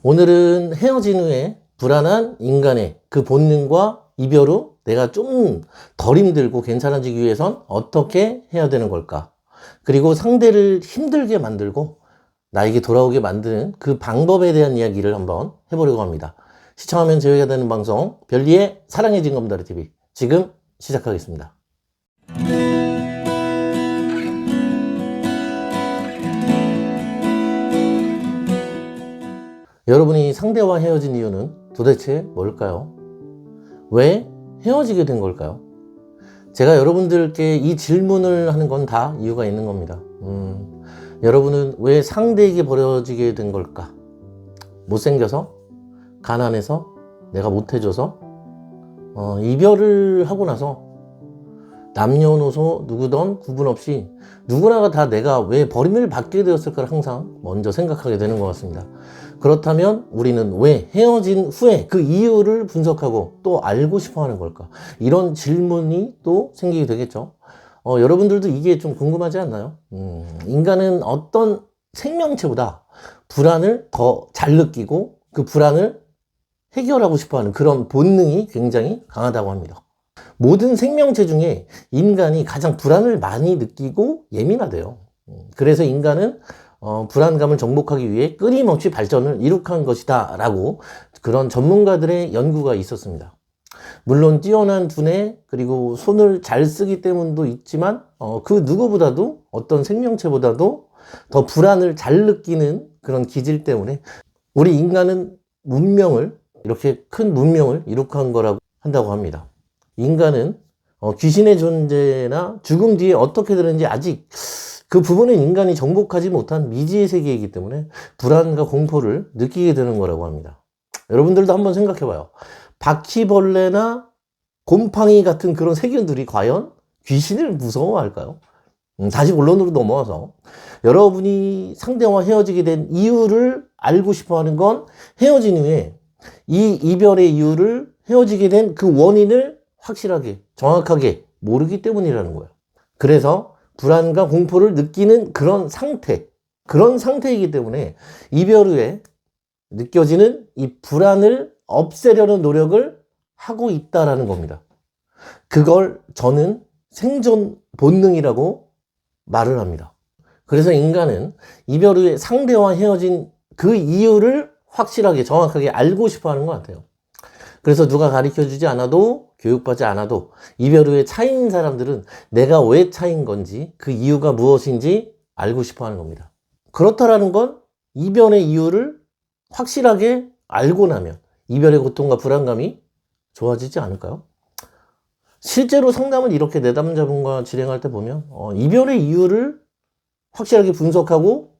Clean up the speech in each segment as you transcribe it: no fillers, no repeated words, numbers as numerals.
오늘은 헤어진 후에 불안한 인간의 그 본능과 이별 후 내가 좀 덜 힘들고 괜찮아지기 위해선 어떻게 해야 되는 걸까? 그리고 상대를 힘들게 만들고 나에게 돌아오게 만드는 그 방법에 대한 이야기를 한번 해보려고 합니다. 시청하면 재미가 되는 방송 별리의 사랑의 징검다리 TV 지금 시작하겠습니다. 여러분이 상대와 헤어진 이유는 도대체 뭘까요? 왜 헤어지게 된 걸까요? 제가 여러분들께 이 질문을 하는 건 다 이유가 있는 겁니다. 여러분은 왜 상대에게 버려지게 된 걸까? 못생겨서? 가난해서? 내가 못해줘서? 이별을 하고 나서 남녀노소 누구든 구분 없이 누구나가 다 내가 왜 버림을 받게 되었을까를 항상 먼저 생각하게 되는 것 같습니다. 그렇다면 우리는 왜 헤어진 후에 그 이유를 분석하고 또 알고 싶어 하는 걸까? 이런 질문이 또 생기게 되겠죠. 여러분들도 이게 좀 궁금하지 않나요? 인간은 어떤 생명체보다 불안을 더 잘 느끼고 그 불안을 해결하고 싶어 하는 그런 본능이 굉장히 강하다고 합니다. 모든 생명체 중에 인간이 가장 불안을 많이 느끼고 예민하대요. 그래서 인간은 불안감을 정복하기 위해 끊임없이 발전을 이룩한 것이다 라고 그런 전문가들의 연구가 있었습니다. 물론 뛰어난 두뇌 그리고 손을 잘 쓰기 때문도 있지만 그 누구보다도 어떤 생명체보다도 더 불안을 잘 느끼는 그런 기질 때문에 우리 인간은 문명을 이렇게 큰 문명을 이룩한 거라고 한다고 합니다. 인간은 귀신의 존재나 죽음 뒤에 어떻게 되는지 아직 그 부분은 인간이 정복하지 못한 미지의 세계이기 때문에 불안과 공포를 느끼게 되는 거라고 합니다. 여러분들도 한번 생각해봐요. 바퀴벌레나 곰팡이 같은 그런 세균들이 과연 귀신을 무서워할까요? 다시 본론으로 넘어와서 여러분이 상대와 헤어지게 된 이유를 알고 싶어 하는 건 헤어진 후에 이 이별의 이유를 헤어지게 된 그 원인을 확실하게 정확하게 모르기 때문이라는 거예요. 그래서 불안과 공포를 느끼는 그런 상태이기 때문에 이별 후에 느껴지는 이 불안을 없애려는 노력을 하고 있다라는 겁니다. 그걸 저는 생존 본능이라고 말을 합니다. 그래서 인간은 이별 후에 상대와 헤어진 그 이유를 확실하게 정확하게 알고 싶어 하는 것 같아요. 그래서 누가 가르쳐 주지 않아도 교육받지 않아도 이별 후에 차인 사람들은 내가 왜 차인 건지 그 이유가 무엇인지 알고 싶어 하는 겁니다. 그렇다라는 건 이별의 이유를 확실하게 알고 나면 이별의 고통과 불안감이 좋아지지 않을까요? 실제로 상담을 이렇게 내담자분과 진행할 때 보면 이별의 이유를 확실하게 분석하고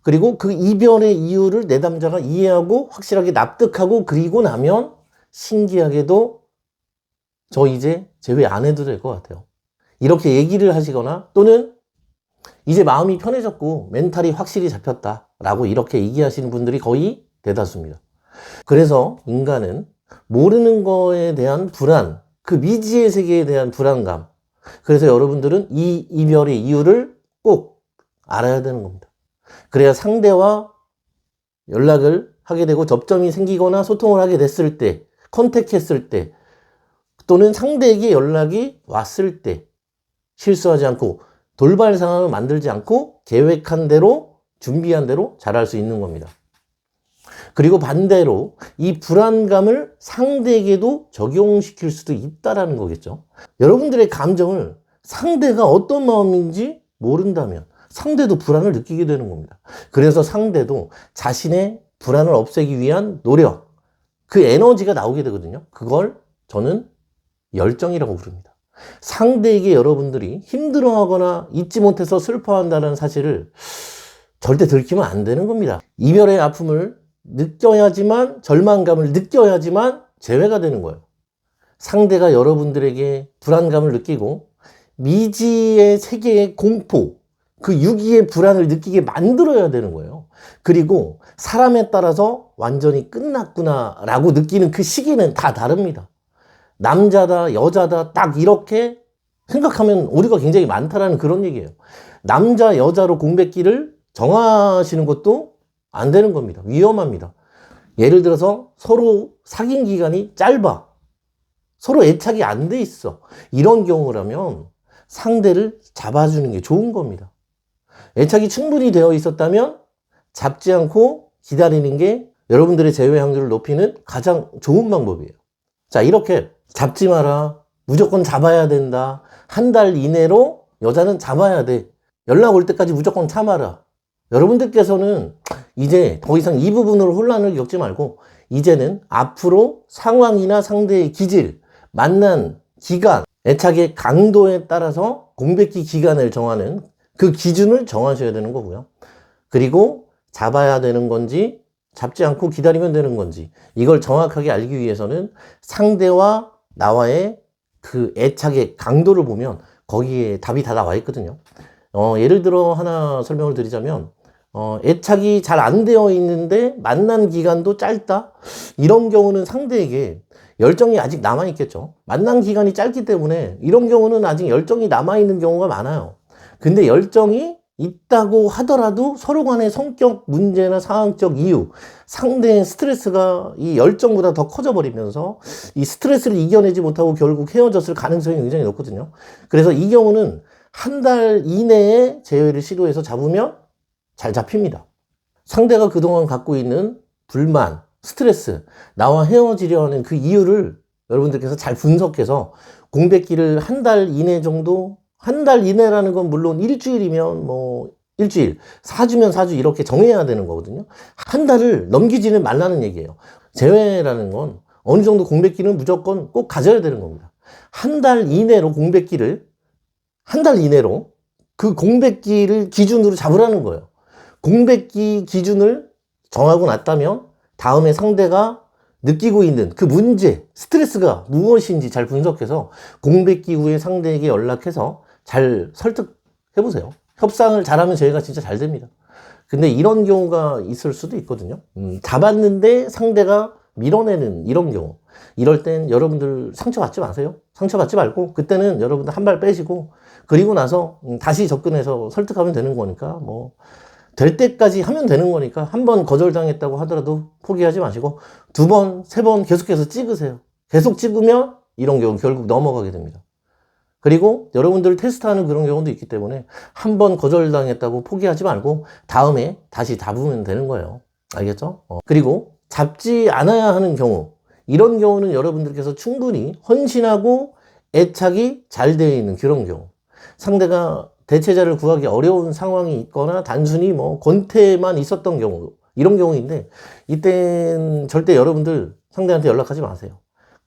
그리고 그 이별의 이유를 내담자가 이해하고 확실하게 납득하고 그리고 나면 신기하게도 저 이제 재회 안 해도 될 것 같아요. 이렇게 얘기를 하시거나 또는 이제 마음이 편해졌고 멘탈이 확실히 잡혔다 라고 이렇게 얘기하시는 분들이 거의 대다수입니다. 그래서 인간은 모르는 거에 대한 불안, 그 미지의 세계에 대한 불안감, 그래서 여러분들은 이 이별의 이유를 꼭 알아야 되는 겁니다. 그래야 상대와 연락을 하게 되고 접점이 생기거나 소통을 하게 됐을 때, 컨택했을 때, 또는 상대에게 연락이 왔을 때 실수하지 않고 돌발 상황을 만들지 않고 계획한 대로, 준비한 대로 잘할 수 있는 겁니다. 그리고 반대로 이 불안감을 상대에게도 적용시킬 수도 있다는 거겠죠. 여러분들의 감정을 상대가 어떤 마음인지 모른다면 상대도 불안을 느끼게 되는 겁니다. 그래서 상대도 자신의 불안을 없애기 위한 노력, 그 에너지가 나오게 되거든요. 그걸 저는 열정이라고 부릅니다. 상대에게 여러분들이 힘들어하거나 잊지 못해서 슬퍼한다는 사실을 절대 들키면 안 되는 겁니다. 이별의 아픔을 느껴야지만, 절망감을 느껴야지만 재회가 되는 거예요. 상대가 여러분들에게 불안감을 느끼고 미지의 세계의 공포, 그 유기의 불안을 느끼게 만들어야 되는 거예요. 그리고 사람에 따라서 완전히 끝났구나 라고 느끼는 그 시기는 다 다릅니다. 남자다 여자다 딱 이렇게 생각하면 오류가 굉장히 많다라는 그런 얘기예요. 남자 여자로 공백기를 정하시는 것도 안 되는 겁니다. 위험합니다. 예를 들어서 서로 사귄 기간이 짧아. 서로 애착이 안 돼 있어. 이런 경우라면 상대를 잡아주는 게 좋은 겁니다. 애착이 충분히 되어 있었다면 잡지 않고 기다리는 게 여러분들의 재회 확률을 높이는 가장 좋은 방법이에요. 자, 이렇게 잡지 마라. 무조건 잡아야 된다. 한 달 이내로 여자는 잡아야 돼. 연락 올 때까지 무조건 참아라. 여러분들께서는 이제 더 이상 이 부분으로 혼란을 겪지 말고 이제는 앞으로 상황이나 상대의 기질, 만난 기간, 애착의 강도에 따라서 공백기 기간을 정하는 그 기준을 정하셔야 되는 거고요. 그리고 잡아야 되는 건지 잡지 않고 기다리면 되는 건지 이걸 정확하게 알기 위해서는 상대와 나와의 그 애착의 강도를 보면 거기에 답이 다 나와 있거든요. 예를 들어 하나 설명을 드리자면 애착이 잘 안 되어 있는데 만난 기간도 짧다? 이런 경우는 상대에게 열정이 아직 남아있겠죠. 만난 기간이 짧기 때문에 이런 경우는 아직 열정이 남아있는 경우가 많아요. 근데 열정이 있다고 하더라도 서로 간의 성격 문제나 상황적 이유, 상대의 스트레스가 이 열정보다 더 커져버리면서 이 스트레스를 이겨내지 못하고 결국 헤어졌을 가능성이 굉장히 높거든요. 그래서 이 경우는 한 달 이내에 재회를 시도해서 잡으면 잘 잡힙니다. 상대가 그동안 갖고 있는 불만, 스트레스, 나와 헤어지려 하는 그 이유를 여러분들께서 잘 분석해서 공백기를 한 달 이내 정도, 한 달 이내라는 건 물론 일주일이면 뭐 일주일, 4주면 4주 이렇게 정해야 되는 거거든요. 한 달을 넘기지는 말라는 얘기예요. 재회라는 건 어느 정도 공백기는 무조건 꼭 가져야 되는 겁니다. 한 달 이내로 공백기를, 한 달 이내로 그 공백기를 기준으로 잡으라는 거예요. 공백기 기준을 정하고 났다면 다음에 상대가 느끼고 있는 그 문제, 스트레스가 무엇인지 잘 분석해서 공백기 후에 상대에게 연락해서 잘 설득해보세요. 협상을 잘하면 저희가 진짜 잘 됩니다. 근데 이런 경우가 있을 수도 있거든요. 잡았는데 상대가 밀어내는 이런 경우. 이럴 땐 여러분들 상처받지 마세요. 상처받지 말고 그때는 여러분들 한 발 빼시고 그리고 나서 다시 접근해서 설득하면 되는 거니까 뭐 될 때까지 하면 되는 거니까 한 번 거절당했다고 하더라도 포기하지 마시고 2번, 3번 계속해서 찍으세요. 계속 찍으면 이런 경우 결국 넘어가게 됩니다. 그리고 여러분들 테스트하는 그런 경우도 있기 때문에 한 번 거절당했다고 포기하지 말고 다음에 다시 잡으면 되는 거예요. 알겠죠? 그리고 잡지 않아야 하는 경우, 이런 경우는 여러분들께서 충분히 헌신하고 애착이 잘 되어 있는 그런 경우, 상대가 대체자를 구하기 어려운 상황이 있거나 단순히 뭐 권태만 있었던 경우, 이런 경우인데 이땐 절대 여러분들 상대한테 연락하지 마세요.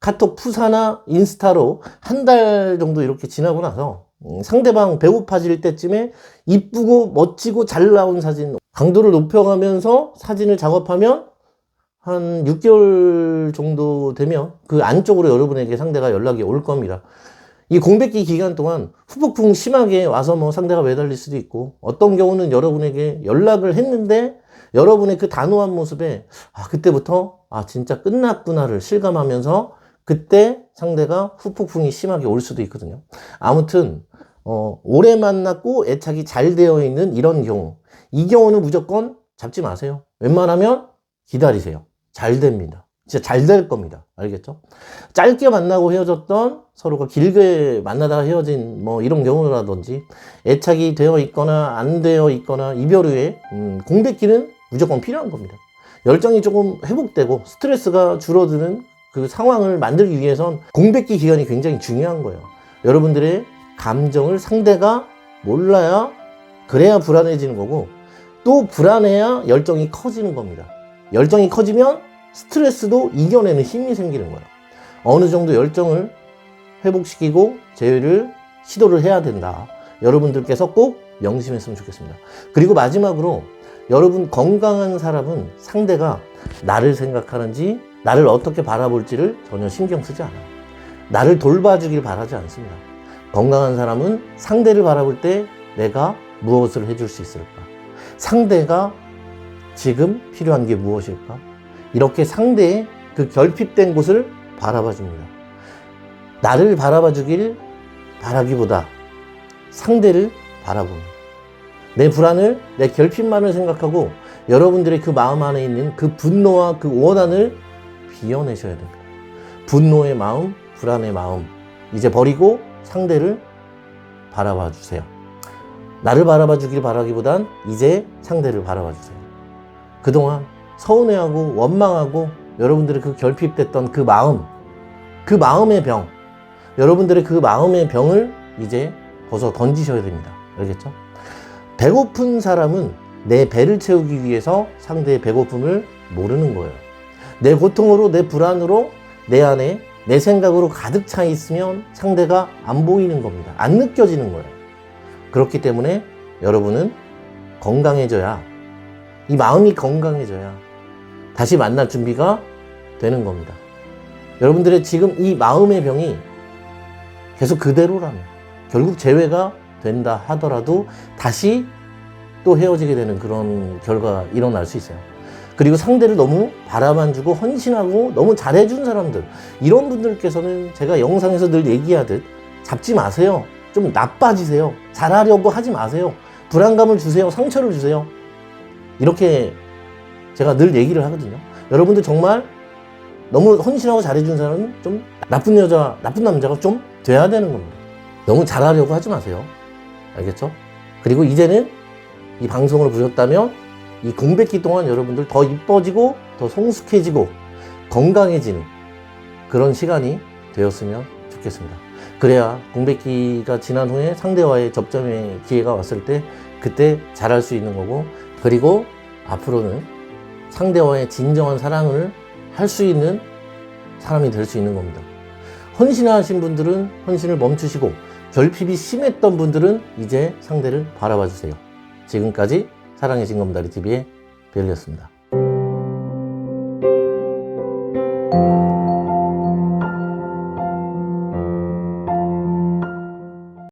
카톡 푸사나 인스타로 한 달 정도 이렇게 지나고 나서 상대방 배고파질 때쯤에 이쁘고 멋지고 잘 나온 사진 강도를 높여가면서 사진을 작업하면 한 6개월 정도 되면 그 안쪽으로 여러분에게 상대가 연락이 올 겁니다. 이 공백기 기간 동안 후폭풍 심하게 와서 뭐 상대가 매달릴 수도 있고 어떤 경우는 여러분에게 연락을 했는데 여러분의 그 단호한 모습에 그때부터 진짜 끝났구나를 실감하면서 그때 상대가 후폭풍이 심하게 올 수도 있거든요. 아무튼 오래 만났고 애착이 잘 되어 있는 이런 경우, 이 경우는 무조건 잡지 마세요. 웬만하면 기다리세요. 잘 됩니다. 진짜 잘 될 겁니다. 알겠죠? 짧게 만나고 헤어졌던, 서로가 길게 만나다가 헤어진 뭐 이런 경우라든지 애착이 되어 있거나 안 되어 있거나 이별 후에 공백기는 무조건 필요한 겁니다. 열정이 조금 회복되고 스트레스가 줄어드는 그 상황을 만들기 위해선 공백기 기간이 굉장히 중요한 거예요. 여러분들의 감정을 상대가 몰라야, 그래야 불안해지는 거고, 또 불안해야 열정이 커지는 겁니다. 열정이 커지면 스트레스도 이겨내는 힘이 생기는 거예요. 어느 정도 열정을 회복시키고 재회를 시도를 해야 된다. 여러분들께서 꼭 명심했으면 좋겠습니다. 그리고 마지막으로, 여러분 건강한 사람은 상대가 나를 생각하는지 나를 어떻게 바라볼지를 전혀 신경 쓰지 않아요. 나를 돌봐주길 바라지 않습니다. 건강한 사람은 상대를 바라볼 때 내가 무엇을 해줄 수 있을까? 상대가 지금 필요한 게 무엇일까? 이렇게 상대의 그 결핍된 곳을 바라봐 줍니다. 나를 바라봐 주길 바라기보다 상대를 바라봅니다. 내 불안을, 내 결핍만을 생각하고 여러분들의 그 마음 안에 있는 그 분노와 그 원한을 비워내셔야 됩니다. 분노의 마음, 불안의 마음 이제 버리고 상대를 바라봐 주세요. 나를 바라봐 주길 바라기보단 이제 상대를 바라봐 주세요. 그동안 서운해하고 원망하고 여러분들의 그 결핍됐던 그 마음, 그 마음의 병, 여러분들의 그 마음의 병을 이제 벗어 던지셔야 됩니다. 알겠죠? 배고픈 사람은 내 배를 채우기 위해서 상대의 배고픔을 모르는 거예요. 내 고통으로, 내 불안으로, 내 안에, 내 생각으로 가득 차 있으면 상대가 안 보이는 겁니다. 안 느껴지는 거예요. 그렇기 때문에 여러분은 건강해져야, 이 마음이 건강해져야 다시 만날 준비가 되는 겁니다. 여러분들의 지금 이 마음의 병이 계속 그대로라면 결국 재회가 된다 하더라도 다시 또 헤어지게 되는 그런 결과가 일어날 수 있어요. 그리고 상대를 너무 바라만 주고 헌신하고 너무 잘해준 사람들, 이런 분들께서는 제가 영상에서 늘 얘기하듯 잡지 마세요. 좀 나빠지세요. 잘하려고 하지 마세요. 불안감을 주세요. 상처를 주세요. 이렇게 제가 늘 얘기를 하거든요. 여러분들 정말 너무 헌신하고 잘해준 사람은 좀 나쁜 여자, 나쁜 남자가 좀 돼야 되는 겁니다. 너무 잘하려고 하지 마세요. 알겠죠? 그리고 이제는 이 방송을 보셨다면 이 공백기 동안 여러분들 더 이뻐지고 더 성숙해지고 건강해지는 그런 시간이 되었으면 좋겠습니다. 그래야 공백기가 지난 후에 상대와의 접점의 기회가 왔을 때 그때 잘할 수 있는 거고, 그리고 앞으로는 상대와의 진정한 사랑을 할 수 있는 사람이 될 수 있는 겁니다. 헌신하신 분들은 헌신을 멈추시고 결핍이 심했던 분들은 이제 상대를 바라봐 주세요. 지금까지 사랑의 징검다리 TV의 벨리였습니다.